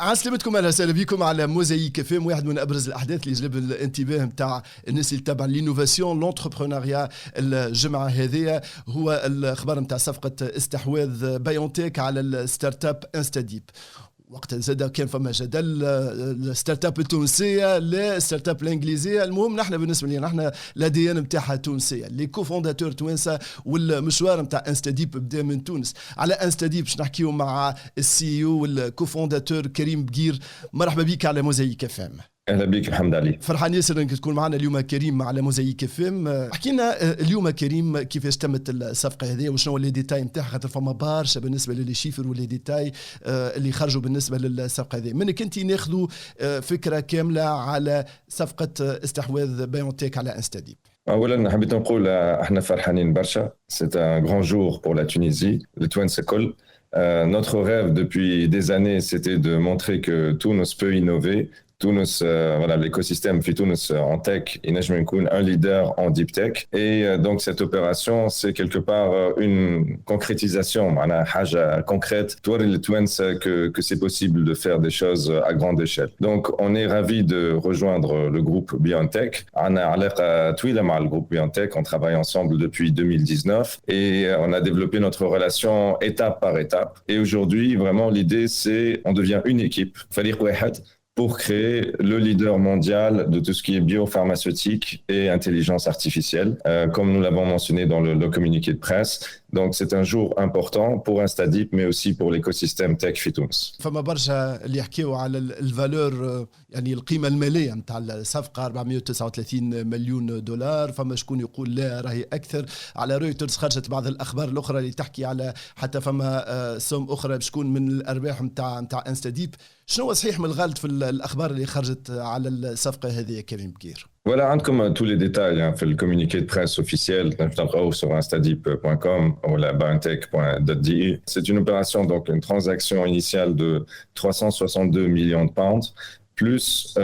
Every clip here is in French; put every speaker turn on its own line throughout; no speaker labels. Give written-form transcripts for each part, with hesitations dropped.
عسلامتكم، اهلا وسهلا بكم على موزايك اف ام. واحد من ابرز الاحداث اللي جلب الانتباه نتاع الناس اللي تابع لينوفاسيون لونتربرونيا الجمعه هذه هو الخبر نتاع صفقه استحواذ بايونتيك على الستارت اب انستاديب. وقت زاد كان فما جدل الستارت اب التونسيه لا الستارت اب الانجليزيه. المهم نحن بالنسبه لنا نحن الادي ان نتاعها تونسيه، لي كوفونداتور توانسه، والمشوار نتاع انستاديب بدا من تونس. على انستاديب باش نحكيو مع السي او والكوفونداتور كريم بقير. مرحبا بك على موزايك اف ام.
اهلا بك محمد علي.
فرحان ياسر انك تكون معنا اليوم كريم على موزايك اف ام. احكي لنا اليوم كريم كيفاش تمت الصفقه هذه وشنو لي ديتاي نتاعها، خاطر فما برشا بالنسبه للي شيفر واللي ديتاي اللي خرجوا بالنسبه للصفقه هذه. منك انت ناخذوا فكره كامله على صفقه استحواذ بايونتيك على انستاديب.
اولا حبيت نقول احنا فرحانين برشا. C'est un grand jour pour la Tunisie, le Twence École. Notre rêve depuis des années, c'était de montrer que Tunis peut innover. Tunis, voilà, l'écosystème fait Tunis en tech, il est un leader en deep tech. Et donc cette opération, c'est quelque part une concrétisation, une chose concrète, que c'est possible de faire des choses à grande échelle. Donc on est ravis de rejoindre le groupe BioNTech. On a le groupe BioNTech, on travaille ensemble depuis 2019 et on a développé notre relation étape par étape. Et aujourd'hui, vraiment l'idée, c'est on devient une équipe. Falik Wahed, pour créer le leader mondial de tout ce qui est biopharmaceutique et intelligence artificielle, comme nous l'avons mentionné dans le communiqué de presse. Donc c'est un jour important pour Instadip, mais aussi pour l'écosystème tech في تونس.
فما برشا اللي يحكيوا على الفالور، يعني القيمة المالية نتاع الصفقة 439 مليون دولار. فما شكون يقول لا راهي أكثر. على رويترز خرجت بعض الأخبار الأخرى اللي تحكي على حتى فما سوم أخرى باش تكون من الأرباح نتاع انستاديب. شنو صحيح من الغلط في الأخبار اللي خرجت على الصفقة هذه يا كريم بقير؟
Voilà, comme tous les détails, hein, fait le communiqué de presse officiel sur instadip.com ou la biotech.de. C'est une opération, donc une transaction initiale de 362 millions de pounds, plus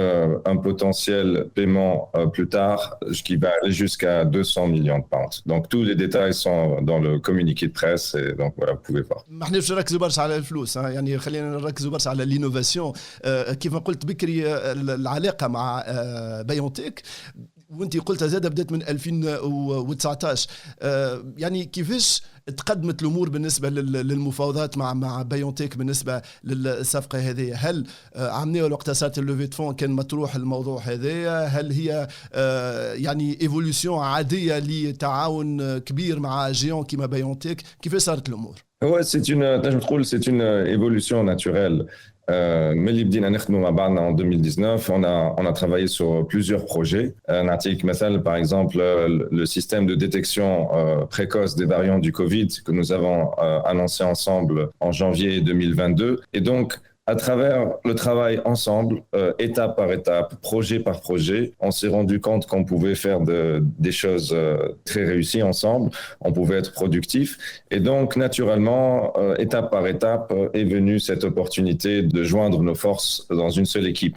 un potentiel paiement plus tard qui va aller jusqu'à 200 millions de pounds. Donc tous les détails sont dans le communiqué de presse et donc voilà, vous pouvez voir.
ما احناش نركزوا برشا على الفلوس، يعني خلينا نركزوا برشا على الانوفاسيون. كيف ما قلت بكري العلاقه مع بايونتيك وانت قلتها زاده بدات من 2019. يعني كيفاش تقدمت الامور بالنسبه للمفاوضات مع بايونتيك بالنسبه للصفقه هذه؟ هل عملوا وقت صارت اللوفي فون كان مطروح الموضوع هذايا؟ هل هي يعني ايفولوشن عاديه لتعاون كبير مع جيون كيما بايونتيك؟ كيفاش صارت الامور؟
Ouais, c'est une évolution naturelle. Mais en 2019, on a travaillé sur plusieurs projets. Par exemple, le système de détection précoce des variants du Covid que nous avons annoncé ensemble en janvier 2022. Et donc, à travers le travail ensemble, étape par étape, projet par projet, on s'est rendu compte qu'on pouvait faire des choses très réussies ensemble, on pouvait être productif. Et donc, naturellement, étape par étape, est venue cette opportunité de joindre nos forces dans une seule équipe.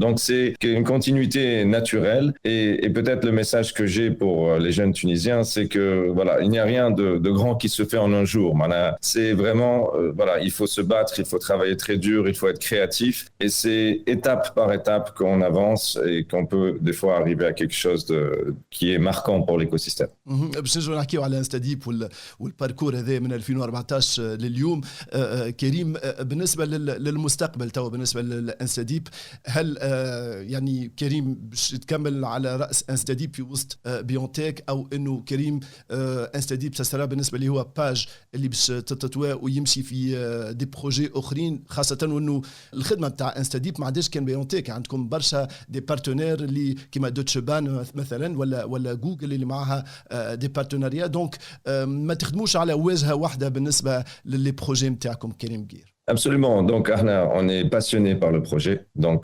Donc, c'est une continuité naturelle. Et peut-être le message que j'ai pour les jeunes Tunisiens, c'est que voilà, il n'y a rien de grand qui se fait en un jour. C'est vraiment, voilà, il faut se battre, il faut travailler très dur, il faut être créatif et c'est étape par étape qu'on avance et qu'on peut des fois arriver à quelque chose qui est marquant pour l'écosystème.
باش نجوا نحكيو على انستاديب والباركور هذا من 2014 لليوم. كريم، بالنسبه للمستقبل تو بالنسبه للانستاديب، هل يعني كريم باش تكمل على راس انستاديب في وسط بيونتيك، او انه كريم انستاديب سسرا بالنسبه لي هو باج اللي باش تتطوى ويمشي في دي بروجي اخرين، خاصه انه الخدمه نتاع انستاديب ما عندهاش كان بيونتيك، عندكم برشا دي بارتنير اللي كيما دوتش بان مثلا ولا جوجل اللي معها دي بارتنريات. دونك ما تخدموش على واجهه واحده بالنسبه للي بروجي نتاعكم كريم بقير.
Absolument. Donc, on est passionné par le projet. Donc,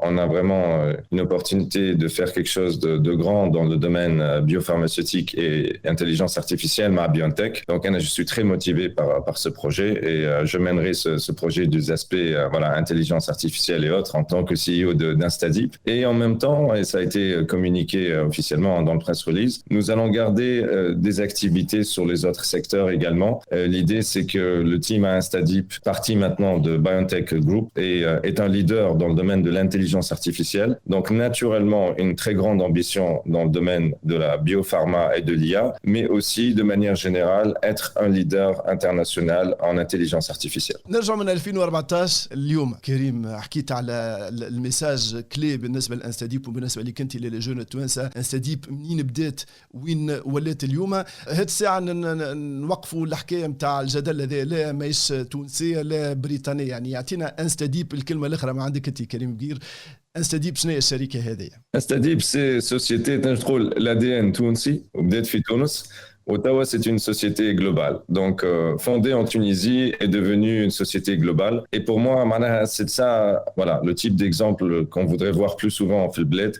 on a vraiment une opportunité de faire quelque chose de grand dans le domaine biopharmaceutique et intelligence artificielle, ma BioNTech. Donc, je suis très motivé par ce projet et je mènerai ce projet des aspects, voilà, intelligence artificielle et autres en tant que CEO d'Instadip. Et en même temps, et ça a été communiqué officiellement dans le press release, nous allons garder des activités sur les autres secteurs également. L'idée, c'est que le team à Instadip partit maintenant maintenant de BioNTech Group et est un leader dans le domaine de l'intelligence artificielle. Donc, naturellement, une très grande ambition dans le domaine de la biopharma et de l'IA, mais aussi, de manière générale, être un leader international en intelligence artificielle.
نرجع من 2014 اليوم كريم، حكيت على الميساج كلي بالنسبه لانستاديب وبالنسبه لك انت للجون التوانسه. انستاديب منين بدات وين ولات اليوم؟ هاد الساعه نوقفوا الحكايه نتاع الجدل هذا، لا ماهيش تونسيه لا بريطانيه، يعني يعطينا انستاديب الكلمه الاخرى ما عندك انت كريم بقير. انستاديب شنو هي الشركه هذه؟
انستاديب سي سوسيتي تقول الادي ان تونسي وبدات في تونس. Ottawa, c'est une société globale. Donc, fondée en Tunisie, est devenue une société globale. Et pour moi, c'est ça, voilà, le type d'exemple qu'on voudrait voir plus souvent en Filbled.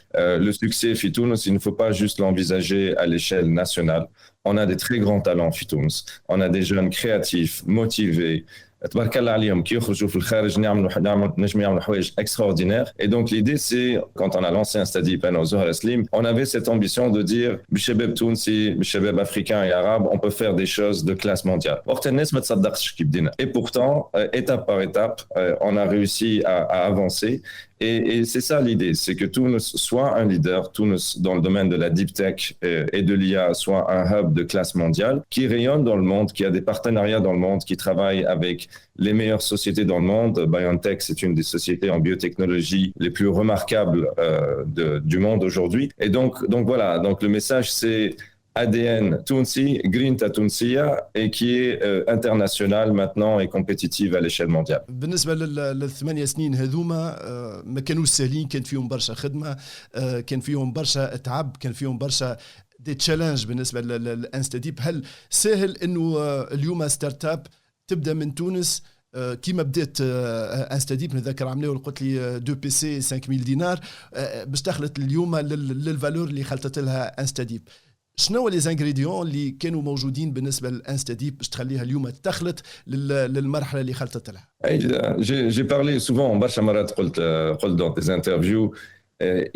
Le succès Fitounos, il ne faut pas juste l'envisager à l'échelle nationale. On a des très grands talents Fitounos. On a des jeunes créatifs, motivés, تبارك الله عليهم كي يخرجوا في الخارج نجم يعملوا حوايج extraordinaires. Et donc l'idée c'est, quand on a lancé Instadeep au Zohar Slim, on avait cette ambition de dire بالشباب تونسي بالشباب africains et arabes, on peut faire des choses de classe mondiale. وقت الناس ما تصدقش كي بدينا. Et pourtant, étape par étape, on a réussi à avancer. Et c'est ça l'idée, c'est que Tunis soit un leader, Tunis dans le domaine de la deep tech et de l'IA soit un hub de classe mondiale qui rayonne dans le monde, qui a des partenariats dans le monde, qui travaille avec les meilleures sociétés dans le monde. BioNTech, c'est une des sociétés en biotechnologie les plus remarquables du monde aujourd'hui. Et donc voilà, donc le message c'est ADN Tunsi, Grinta Tunsia, et qui est international maintenant et compétitive à l'échelle mondiale.
بالنسبة للثمانية سنين هذوما ما كانوش سهلين، كان فيهم برشا خدمة، كان فيهم برشا تعب، كان فيهم برشا دي تشالنج بالنسبة للانستاديب. هل سهل انه اليوم ستارت اب تبدا من تونس كيما بدات انستاديب؟ نذكر عملوا قلت لي 2 بي سي 5000 دينار باش دخلت اليوم للفالور اللي خلطت لها انستاديب. شنو لي زانغريديون اللي كانوا موجودين بالنسبه للانستاديب باش تخليها اليوم تخلط للمرحله اللي خلطت لها؟
J'ai parlé souvent برشا مرات قلت dans des interviews,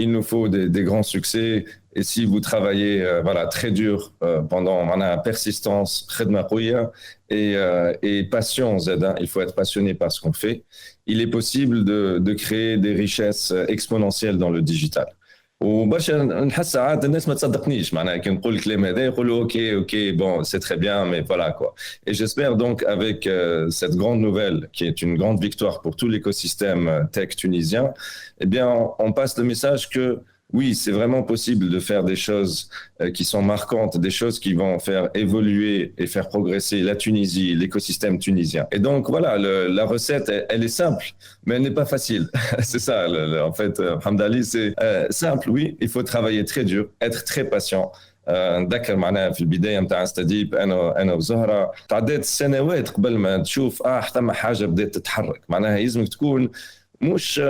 il nous faut des grands succès, et si vous travaillez voilà très dur pendant persistance, خدمة قوية et passion, il faut être passionné par ce qu'on fait. Il est possible de créer des richesses exponentielles dans le digital. وبرشا نحس ساعات الناس ما تصدقنيش معناها كي نقول الكلام هذا يقولوا اوكي bon c'est très bien mais voilà quoi. Et j'espère donc avec cette grande nouvelle qui est une grande victoire pour tout l'écosystème tech tunisien, eh bien on passe le message que oui, c'est vraiment possible de faire des choses qui sont marquantes, des choses qui vont faire évoluer et faire progresser la Tunisie, l'écosystème tunisien. Et donc voilà, la recette, elle est simple, mais elle n'est pas facile. C'est ça, en fait, Hamdali, c'est simple, oui, il faut travailler très dur, être très patient. نذكر معناها في البدايه نتاع انستاديب انا وزهره تعدات سنوات قبل ما تشوف حتى حاجه بدات تتحرك. معناها لازمك تكون مش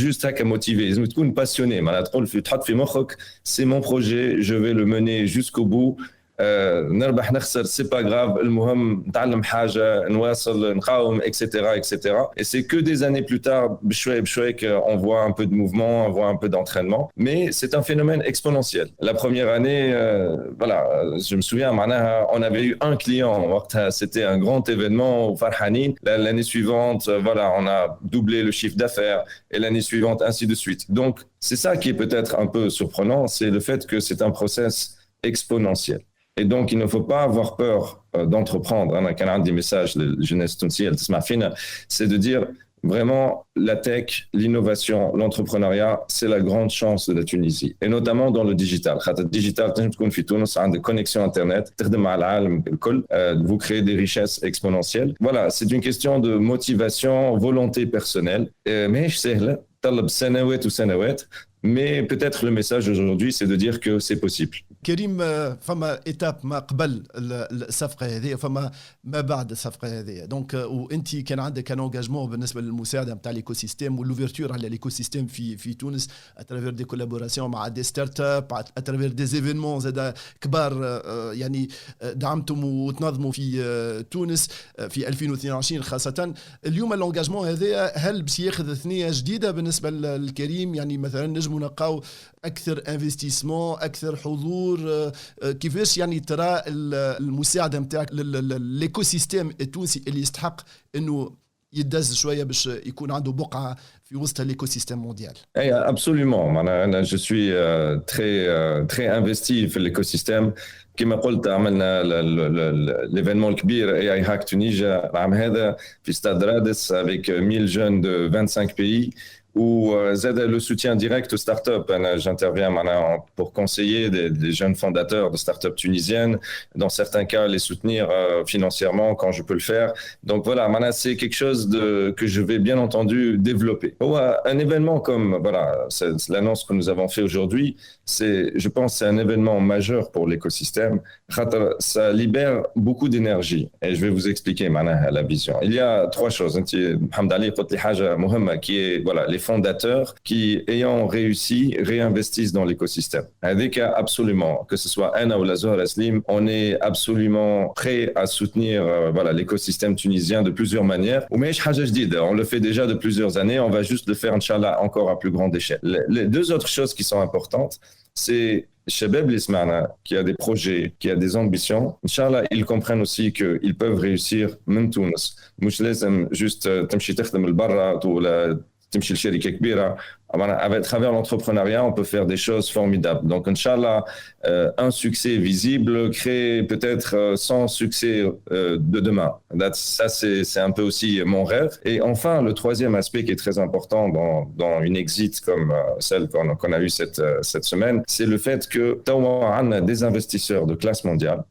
جوست هكا موتيفي، لازم تكون باسيوني. معناها تحط في مخك سي مون بروجي جو في لو موني جوسكو بو، نربح نخسر سي با غراف، المهم نتعلم حاجه نواصل نقاوم اكسيتيرا اكسيتيرا. Et c'est que des années plus tard بشوي بشوي qu'on voit un peu de mouvement, on voit un peu d'entraînement, mais c'est un phénomène exponentiel. La première année voilà, je me souviens معناها on avait eu un client وقتها, c'était un grand événement au Farhanin. L'année suivante voilà, on a doublé le chiffre d'affaires et l'année suivante ainsi de suite. Donc c'est ça qui est peut-être un peu surprenant, c'est le fait que c'est un process exponentiel. Et donc, il ne faut pas avoir peur d'entreprendre. Un des messages de la jeunesse tunisienne, c'est de dire vraiment la tech, l'innovation, l'entrepreneuriat, c'est la grande chance de la Tunisie. Et notamment dans le digital. Le digital, des connexions Internet, vous créez des richesses exponentielles. Voilà, c'est une question de motivation, volonté personnelle. Mais mais peut-être le message aujourd'hui, c'est de dire que c'est possible.
كريم، فما ايتاب ما قبل الصفقه هذه، فما ما بعد الصفقه هذه. دونك وانت كان عندك ان انجاجمون بالنسبه للمساعده نتاع ليكو سيستيم والوفيرتور على ليكو سيستيم في تونس اترافير دي كولابوراسيون مع دي ستارت اب، اترافير دي ايفينمون زاد كبار يعني دعمتم وتنظموا في تونس في 2022 خاصه. اليوم الانجاجمون هذا هل باش ياخذ ثنيه جديده بالنسبه للكريم؟ يعني مثلا نجموا نلقاو اكثر انفستيسمون، اكثر حضور، كيفاش يعني ترى المساعده نتاعك للايكو سيستيم التونسي اللي يستحق انه يدز شويه باش يكون عنده بقعه في وسط l'écosystème mondial.
Et absolument. Je suis très investi dans l'écosystème. كما قلت عملنا l'événement الكبير AI Hack Tunisia العام هذا في stade Rades avec 1000 jeunes de 25 pays. Ou le soutien direct aux startups. J'interviens maintenant pour conseiller des jeunes fondateurs de startups tunisiennes, dans certains cas les soutenir financièrement quand je peux le faire. Donc voilà, maintenant c'est quelque chose que je vais bien entendu développer. Un événement comme l'annonce que nous avons fait aujourd'hui, je pense c'est un événement majeur pour l'écosystème. Ça libère beaucoup d'énergie et je vais vous expliquer maintenant la vision. Il y a trois choses. Mohamed Ali قلت لي حاجة مهمة qui est les fondateurs qui, ayant réussi, réinvestissent dans l'écosystème. Avec absolument, que ce soit Anna ou la Zohra Slim, on est absolument prêt à soutenir l'écosystème tunisien de plusieurs manières. On le fait déjà de plusieurs années, on va juste le faire, Inch'Allah, encore à plus grande échelle. Les deux autres choses qui sont importantes, c'est Shabab Lismana, qui a des projets, qui a des ambitions. Inch'Allah, ils comprennent aussi qu'ils peuvent réussir, même Tunis. Mouch لازم juste تمشي تخدم البرا ولا تمشي لشركة كبيرة. À travers l'entrepreneuriat, on peut faire des choses formidables. Donc, Inch'Allah, un succès visible crée peut-être 100 succès de demain. Ça, c'est un peu aussi mon rêve. Et enfin, le troisième aspect qui est très important dans une exit comme celle qu'on a eue cette semaine, c'est le fait que on a des investisseurs de classe mondiale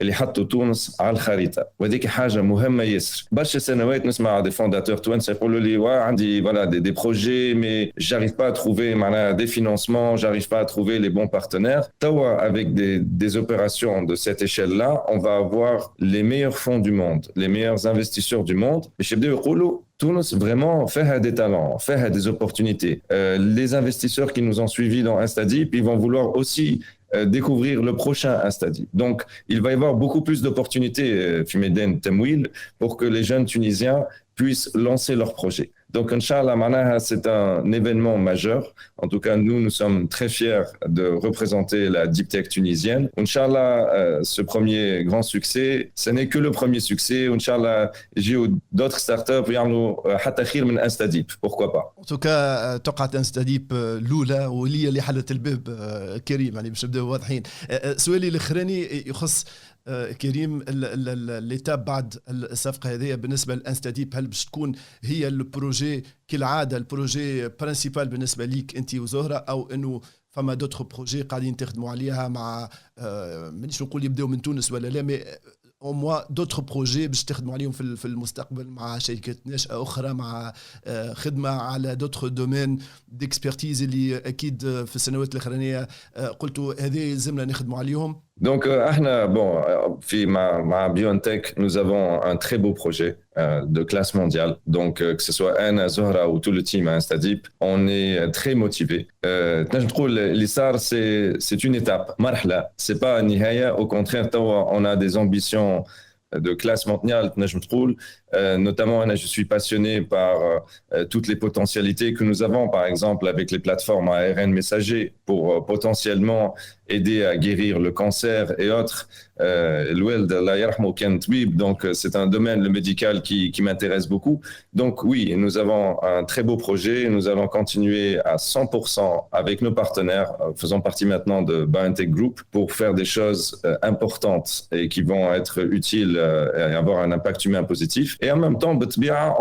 اللي حطوا تونس على الخريطه وهذيك حاجه مهمه ياسر. برشا سنوات نسمع دي فونداتور توانسه يقولوا لي عندي des projets mais j'arrive pas à trouver des financements, j'arrive pas à trouver les bons partenaires. Tawa, avec des opérations de cette échelle là, on va avoir les meilleurs fonds du monde, les meilleurs investisseurs du monde. Et chez يقولوا Tunis vraiment fait des talents, fait des opportunités. Les investisseurs qui nous ont suivis dans Instadeep, ils vont vouloir aussi découvrir le prochain Instadeep. Donc, il va y avoir beaucoup plus d'opportunités, Fimeden Temwil, pour que les jeunes Tunisiens puissent lancer leurs projets. Donc, Inch'Allah, c'est un événement majeur. En tout cas, nous sommes très fiers de représenter la Deep Tech tunisienne. Inch'Allah, ce premier grand succès, ce n'est que le premier succès. Inch'Allah, j'ai d'autres startups يعملوا حتى خير من Instadeep. Pourquoi pas?
En tout cas, توقعت Instadeep الأولى واللي اللي حلت الباب كريم يعني باش نبداو واضحين. سؤالي الأخراني يخص كريم الإتاب بعد الصفقة هذه بالنسبة للانستاديب. هل باش تكون هي البروجي كالعادة البروجي برينسيبال بالنسبة ليك أنت وزهرة، أو أنه فما دوتر بروجي قاعدين تخدموا عليها مع مانيش نقول يبداو من تونس ولا لا، مي au moins d'autres projets باش تخدموا عليهم في المستقبل مع شركات ناشئة أخرى، مع خدمة على d'autres domaines d'expertise اللي أكيد في السنوات الأخرانية قلتوا هذه زمنا نخدموا عليهم.
Donc, ma BioNTech, nous avons un très beau projet de classe mondiale. Donc, que ce soit Anna, Zohra ou tout le team à Instadeep, on est très motivés. L'ISAR, c'est une étape. Marhla, c'est pas un nihaya. Au contraire, on a des ambitions de classe mondiale. Notamment, je suis passionné par toutes les potentialités que nous avons, par exemple, avec les plateformes ARN messager pour potentiellement aider à guérir le cancer et autres. Donc, c'est un domaine, le médical, qui m'intéresse beaucoup. Donc, oui, nous avons un très beau projet. Nous allons continuer à 100% avec nos partenaires, faisant partie maintenant de BioNTech Group, pour faire des choses importantes et qui vont être utiles et avoir un impact humain positif. Et en même temps,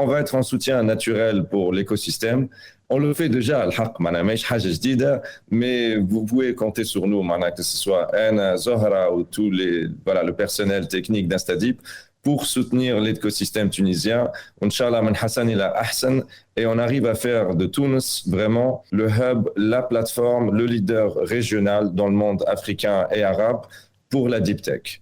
on va être un soutien naturel pour l'écosystème. On le fait déjà, mais vous pouvez compter sur nous, que ce soit Anna, Zohra ou tout le personnel technique d'Instadeep, pour soutenir l'écosystème tunisien. Inch'Allah, min Hassan ila Ahsan, et on arrive à faire de Tunis vraiment le hub, la plateforme, le leader régional dans le monde africain et arabe pour la deep tech.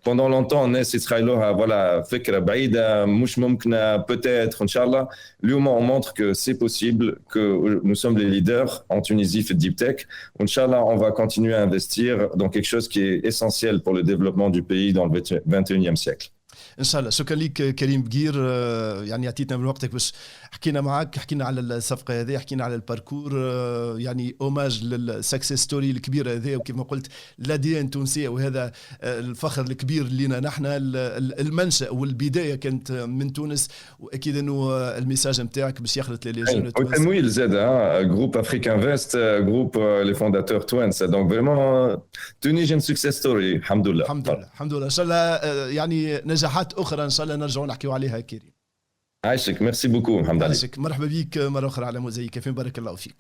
Pendant longtemps, الناس يتخيلوها فكرة بعيدة مش ممكنة peut-être Inch'Allah. On montre que c'est possible, que nous sommes les leaders en Tunisie fait deep tech. Inch'Allah, on va continuer à investir dans quelque chose qui est essentiel pour le développement du pays dans le 21e siècle.
ان شاء الله. شكرا لك كريم بقير، يعني عطيتنا من وقتك باش حكينا معك، حكينا على الصفقه هذه، حكينا على الباركور، يعني اوماج للسكسس ستوري الكبيره هذه، وكيف ما قلت الادي ان تونسيه، وهذا الفخر الكبير لنا نحن. المنشا والبدايه كانت من تونس، واكيد انه الميساج نتاعك باش يخلط لي جون تونس.
والتمويل زاد جروب افريك انفست، جروب لي فونداتور توانسه، دونك فريمون تونيجن سكسس ستوري. الحمد لله
الحمد لله الحمد لله. ان شاء الله يعني نجاحات اخرى ان شاء الله نرجعوا نحكيوا عليها كريم.
عايشك، ميرسي بوكو محمد علي.
عايشك، مرحبا بك مره اخرى على موزايك، بارك الله فيك.